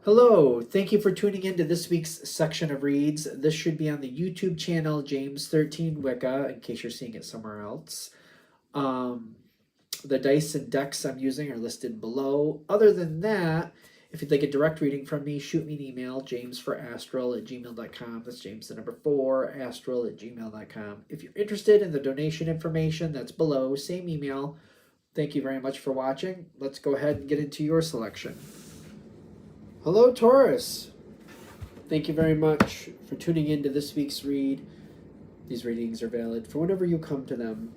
Hello, thank you for tuning in to this week's section of reads. This should be on the YouTube channel James13 Wicca, in case you're seeing it somewhere else. The dice and decks I'm using are listed below. Other than that, if you'd like a direct reading from me, shoot me an email, jamesforastral@gmail.com. That's James the number 4, astral@gmail.com. If you're interested in the donation information, that's below, same email. Thank you very much for watching. Let's go ahead and get into your selection. Hello, Taurus. Thank you very much for tuning in to this week's read. These readings are valid for whenever you come to them.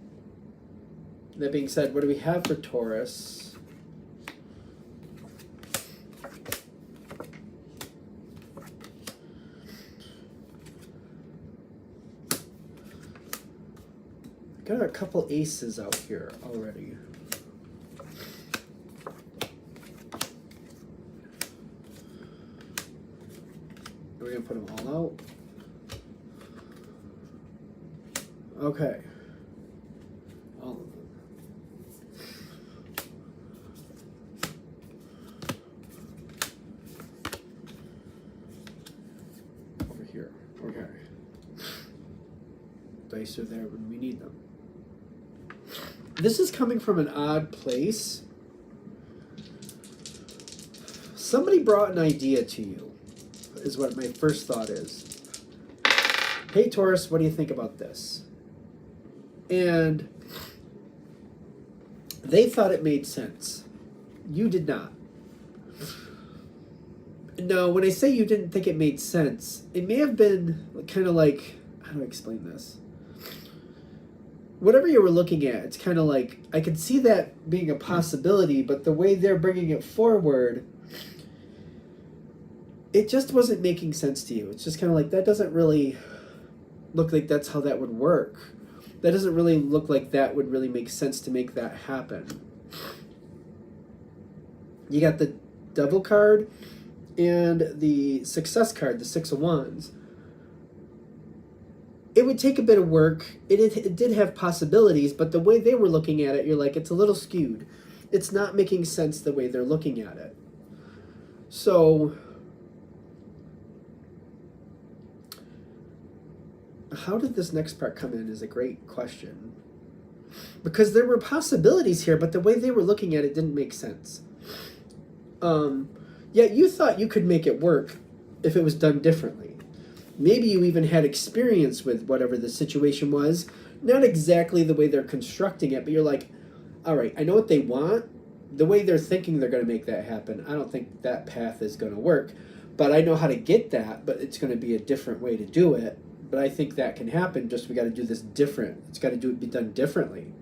That being said, what do we have for Taurus? Got a couple aces out here already. We're going to put them all out. Okay. All of them. Over here. Okay. Dice are there when we need them. This is coming from an odd place. Somebody brought an idea to you, is what my first thought is. Hey, Taurus, what do you think about this? And they thought it made sense. You did not. Now, when I say you didn't think it made sense, it may have been kind of like, how do I explain this? Whatever you were looking at, it's kind of like, I could see that being a possibility, but the way they're bringing it forward, it just wasn't making sense to you. It's just kind of like, that doesn't really look like that's how that would work. That doesn't really look like that would really make sense to make that happen. You got the Devil card and the Success card, the Six of Wands. It would take a bit of work. It did have possibilities, but the way they were looking at it, you're like, it's a little skewed. It's not making sense the way they're looking at it. So how did this next part come in is a great question. Because there were possibilities here, but the way they were looking at it didn't make sense. Yet you thought you could make it work if it was done differently. Maybe you even had experience with whatever the situation was. Not exactly the way they're constructing it, but you're like, all right, I know what they want. The way they're thinking they're going to make that happen, I don't think that path is going to work. But I know how to get that, but it's going to be a different way to do it. But I think that can happen, just we got to do this different. It's got to be done differently.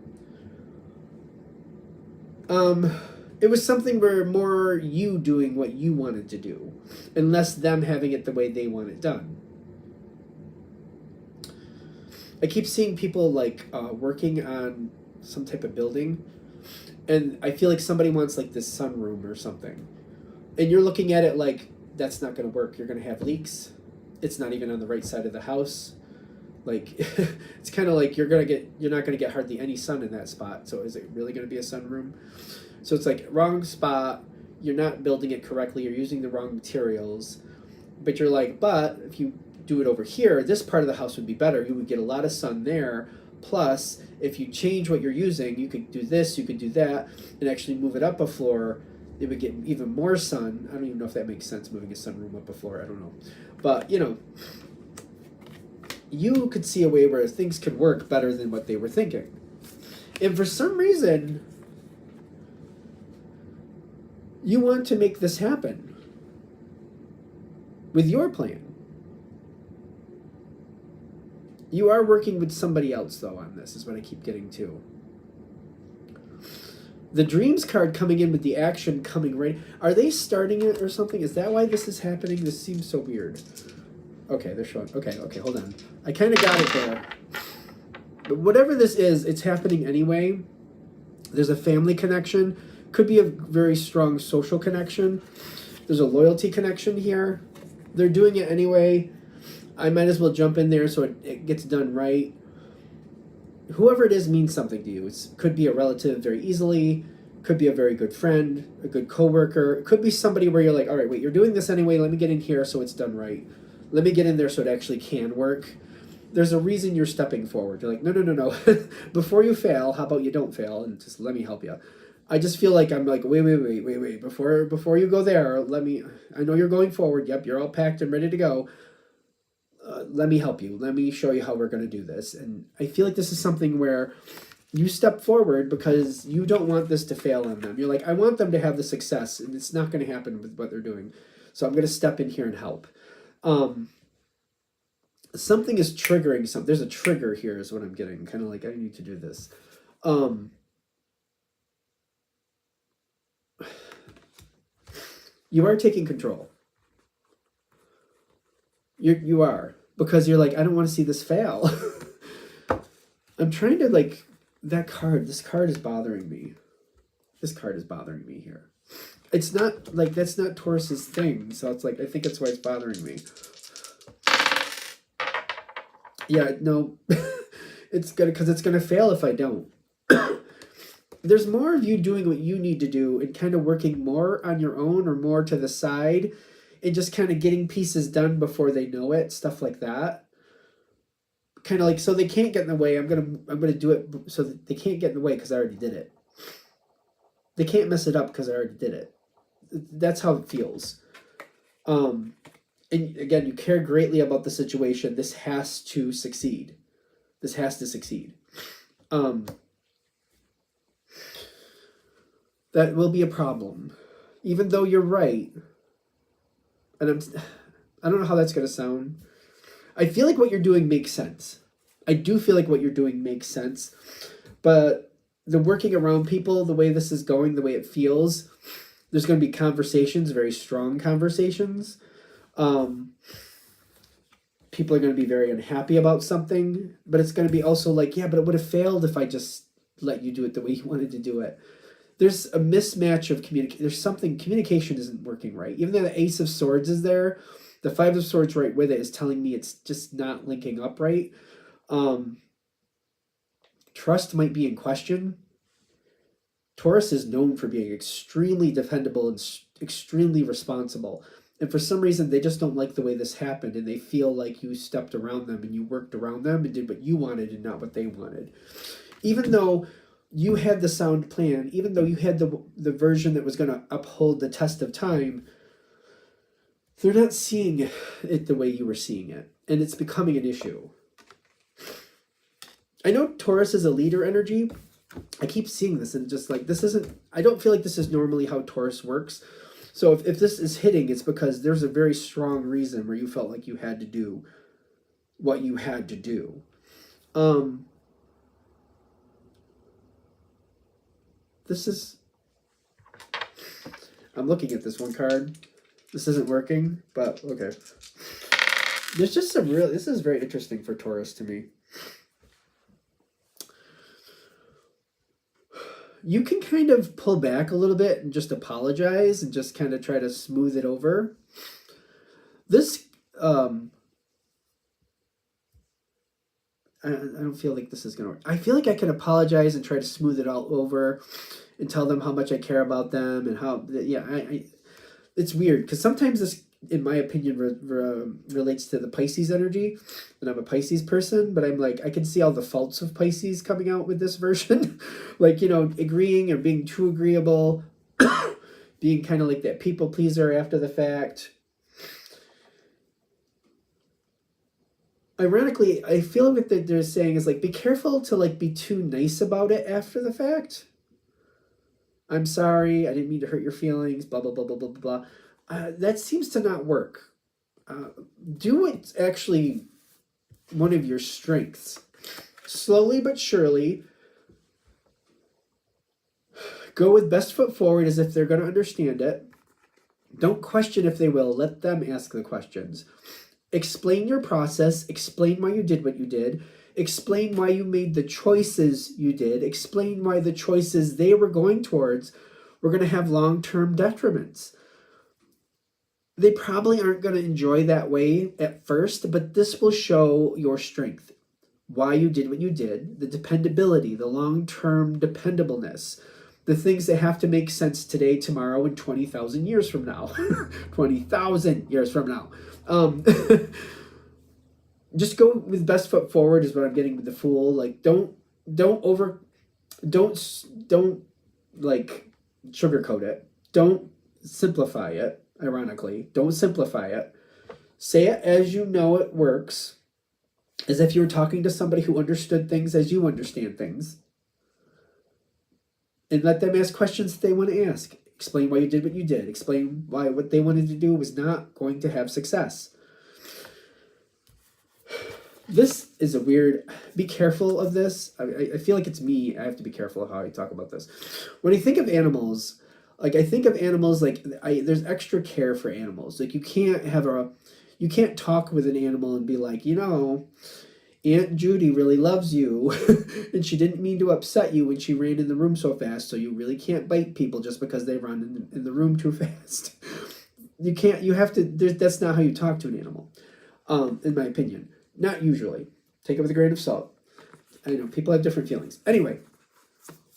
It was something where more you doing what you wanted to do, and less them having it the way they want it done. I keep seeing people like working on some type of building, and I feel like somebody wants like this sunroom or something, and you're looking at it like, that's not going to work. You're going to have leaks. It's not even on the right side of the house. Like, it's kind of like you're not going to get hardly any sun in that spot. So is it really going to be a sunroom? So it's like wrong spot. You're not building it correctly. You're using the wrong materials. But you're like, but if you do it over here, this part of the house would be better. You would get a lot of sun there. Plus, if you change what you're using, you could do this, you could do that, and actually move it up a floor. It would get even more sun. I don't even know if that makes sense, moving a sunroom up a floor. I don't know. But, you know, you could see a way where things could work better than what they were thinking. And for some reason, you want to make this happen with your plan. You are working with somebody else, though, on this, is what I keep getting to. The Dreams card coming in with the action coming right. Are they starting it or something? Is that why this is happening? This seems so weird. Okay, they're showing. Okay, hold on. I kind of got it there. But whatever this is, it's happening anyway. There's a family connection. Could be a very strong social connection. There's a loyalty connection here. They're doing it anyway. I might as well jump in there so it gets done right. Whoever it is means something to you. It could be a relative very easily. Could be a very good friend, a good coworker. It could be somebody where you're like, all right, wait, you're doing this anyway. Let me get in here so it's done right. Let me get in there so it actually can work. There's a reason you're stepping forward. You're like, no. Before you fail, how about you don't fail and just let me help you. I just feel like I'm like, wait. Before you go there, I know you're going forward. Yep, you're all packed and ready to go. Let me help you. Let me show you how we're going to do this. And I feel like this is something where you step forward because you don't want this to fail on them. You're like, I want them to have the success, and it's not going to happen with what they're doing. So I'm going to step in here and help. Something is triggering something. There's a trigger here is what I'm getting. Kind of like, I need to do this. You are taking control. You are. Because you're like, I don't want to see this fail. I'm trying to like... This card is bothering me. This card is bothering me here. It's not, like, that's not Taurus's thing, so it's like, I think that's why it's bothering me. Yeah, no, it's gonna, because it's gonna fail if I don't. There's more of you doing what you need to do and kind of working more on your own or more to the side and just kind of getting pieces done before they know it, stuff like that. Kind of like, so they can't get in the way. I'm gonna do it so that they can't get in the way because I already did it. They can't mess it up because I already did it. That's how it feels. And again, you care greatly about the situation. This has to succeed. This has to succeed. That will be a problem, even though you're right. And I don't know how that's gonna sound. I feel like what you're doing makes sense. I do feel like what you're doing makes sense. But the working around people, the way this is going, the way it feels, there's going to be conversations, very strong conversations. People are going to be very unhappy about something. But it's going to be also like, yeah, but it would have failed if I just let you do it the way you wanted to do it. There's a mismatch of communication. There's something, communication isn't working right. Even though the Ace of Swords is there, the Five of Swords right with it is telling me it's just not linking up right. Trust might be in question. Taurus is known for being extremely dependable and extremely responsible. And for some reason, they just don't like the way this happened. And they feel like you stepped around them and you worked around them and did what you wanted and not what they wanted. Even though you had the sound plan, even though you had the version that was going to uphold the test of time, they're not seeing it the way you were seeing it. And it's becoming an issue. I know Taurus is a leader energy. I keep seeing this and just like, this isn't, I don't feel like this is normally how Taurus works. So if this is hitting, it's because there's a very strong reason where you felt like you had to do what you had to do. This is, I'm looking at this one card. This isn't working, but okay. There's just some real, this is very interesting for Taurus to me. You can kind of pull back a little bit and just apologize and just kind of try to smooth it over. This, I don't feel like this is going to work. I feel like I can apologize and try to smooth it all over and tell them how much I care about them and how, yeah, it's weird because sometimes this, in my opinion, relates to the Pisces energy, and I'm a Pisces person, but I'm like, I can see all the faults of Pisces coming out with this version. Like, you know, agreeing or being too agreeable, being kind of like that people pleaser after the fact. Ironically, I feel like what they're saying is like, be careful to like be too nice about it after the fact. I'm sorry, I didn't mean to hurt your feelings, blah, blah, blah, blah, blah, blah. That seems to not work. Do what's actually one of your strengths. Slowly but surely, go with best foot forward as if they're going to understand it. Don't question if they will. Let them ask the questions. Explain your process. Explain why you did what you did. Explain why you made the choices you did. Explain why the choices they were going towards were going to have long-term detriments. They probably aren't going to enjoy that way at first, but this will show your strength. Why you did what you did, the dependability, the long-term dependableness, The things that have to make sense today, tomorrow, and 20,000 years from now. 20,000 years from now. Just go with best foot forward is what I'm getting with the Fool. Like, don't like sugarcoat it. Don't simplify it, ironically. Don't simplify it. Say it as you know it works, as if you were talking to somebody who understood things as you understand things. And let them ask questions that they want to ask. Explain why you did what you did. Explain why what they wanted to do was not going to have success. This is a weird... Be careful of this. I feel like it's me. I have to be careful of how I talk about this. When I think of animals, like I think of animals like... there's extra care for animals. Like you can't talk with an animal and be like, you know, Aunt Judy really loves you and she didn't mean to upset you when she ran in the room so fast, so you really can't bite people just because they run in the room too fast. That's not how you talk to an animal, in my opinion. Not usually. Take it with a grain of salt. I know people have different feelings. Anyway,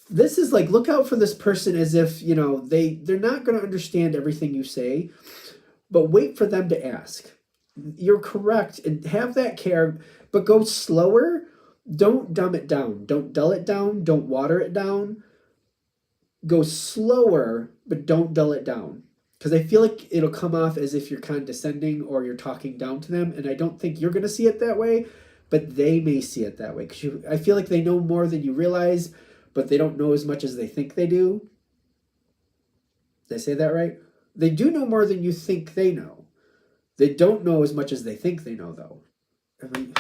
this is like, look out for this person as if, you know, they're not going to understand everything you say, but wait for them to ask. You're correct, and have that care, but go slower. Don't dumb it down. Don't dull it down. Don't water it down. Go slower, but don't dull it down. Because I feel like it'll come off as if you're condescending or you're talking down to them, and I don't think you're going to see it that way, but they may see it that way. Because I feel like they know more than you realize, but they don't know as much as they think they do. Did I say that right? They do know more than you think they know. They don't know as much as they think they know, though. I mean,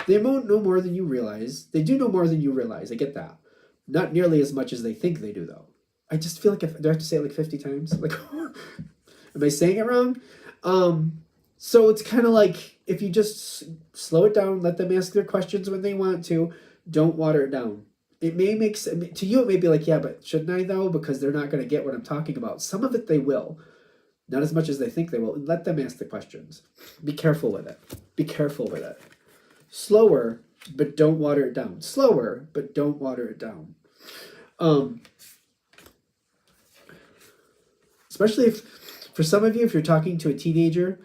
they won't know more than you realize. They do know more than you realize. I get that. Not nearly as much as they think they do, though. I just feel like do I have to say it like 50 times? Like, am I saying it wrong? So it's kind of like, if you just slow it down, let them ask their questions when they want to, don't water it down. It may make sense. To you, it may be like, yeah, but shouldn't I, though? Because they're not going to get what I'm talking about. Some of it they will. Not as much as they think they will. Let them ask the questions. Be careful with it. Be careful with it. Slower, but don't water it down. Slower, but don't water it down. Especially if, for some of you, if you're talking to a teenager,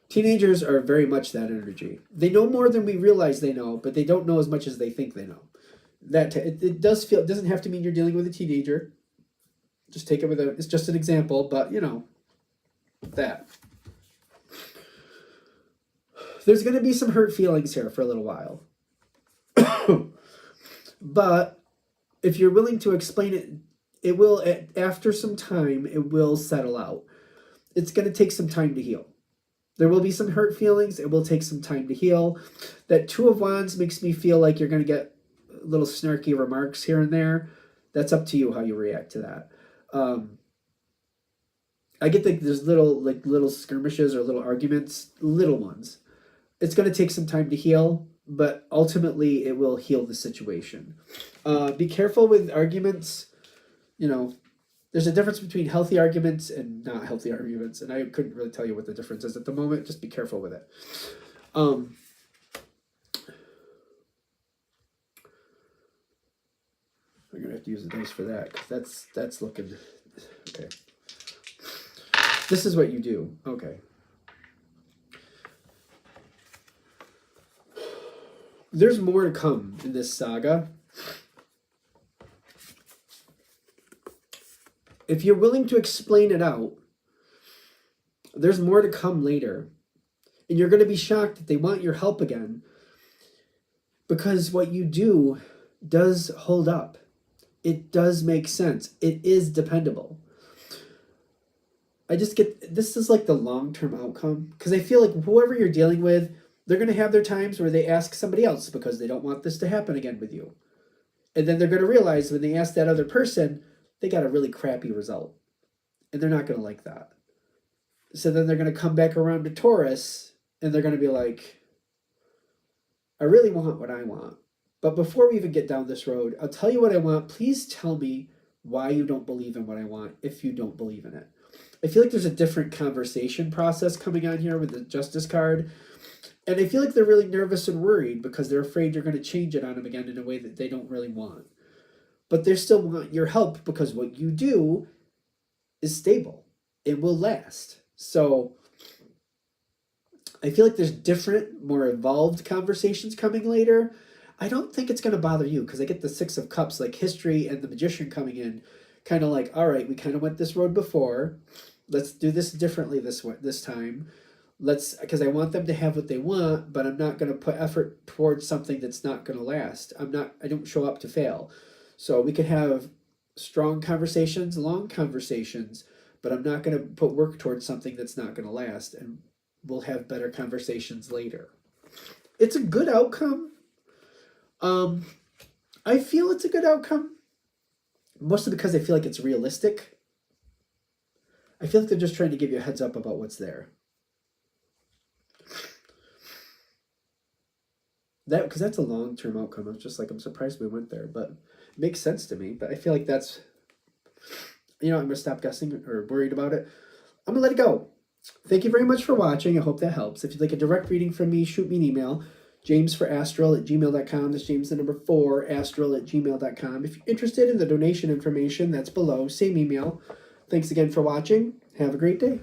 teenagers are very much that energy. They know more than we realize they know, but they don't know as much as they think they know. It doesn't have to mean you're dealing with a teenager. Just take it with it's just an example, but you know, that. There's going to be some hurt feelings here for a little while. But if you're willing to explain it, it will, after some time, it will settle out. It's going to take some time to heal. There will be some hurt feelings. It will take some time to heal. That Two of Wands makes me feel like you're going to get little snarky remarks here and there. That's up to you how you react to that. I get that there's little skirmishes or little arguments, little ones. It's going to take some time to heal, but ultimately it will heal the situation. Be careful with arguments. You know, there's a difference between healthy arguments and not healthy arguments, and I couldn't really tell you what the difference is at the moment. Just be careful with it. I'm going to have to use the dice for that, because that's looking... Okay. This is what you do. Okay. There's more to come in this saga. If you're willing to explain it out, there's more to come later. And you're going to be shocked that they want your help again, because what you do does hold up. It does make sense. It is dependable. I just get, this is like the long-term outcome, because I feel like whoever you're dealing with, they're going to have their times where they ask somebody else because they don't want this to happen again with you. And then they're going to realize when they ask that other person, they got a really crappy result. And they're not going to like that. So then they're going to come back around to Taurus, and they're going to be like, I really want what I want. But before we even get down this road, I'll tell you what I want. Please tell me why you don't believe in what I want if you don't believe in it. I feel like there's a different conversation process coming on here with the Justice card. And I feel like they're really nervous and worried because they're afraid you're going to change it on them again in a way that they don't really want. but they still want your help because what you do is stable. It will last. So I feel like there's different, more evolved conversations coming later. I don't think it's going to bother you because I get the Six of Cups, like history and the Magician coming in, kind of like, all right, we kind of went this road before. Let's do this differently this time. Because I want them to have what they want, but I'm not going to put effort towards something that's not going to last. I don't show up to fail. So we could have strong conversations, long conversations, but I'm not going to put work towards something that's not going to last, and we'll have better conversations later. It's a good outcome. I feel it's a good outcome, mostly because I feel like it's realistic. I feel like they're just trying to give you a heads up about what's there. Because that's a long-term outcome. I was just like, I'm surprised we went there, but it makes sense to me. But I feel like that's, I'm going to stop guessing or worried about it. I'm going to let it go. Thank you very much for watching. I hope that helps. If you'd like a direct reading from me, shoot me an email, jamesforastral@gmail.com. That's James the number 4, astral@gmail.com. If you're interested in the donation information, that's below. Same email. Thanks again for watching. Have a great day.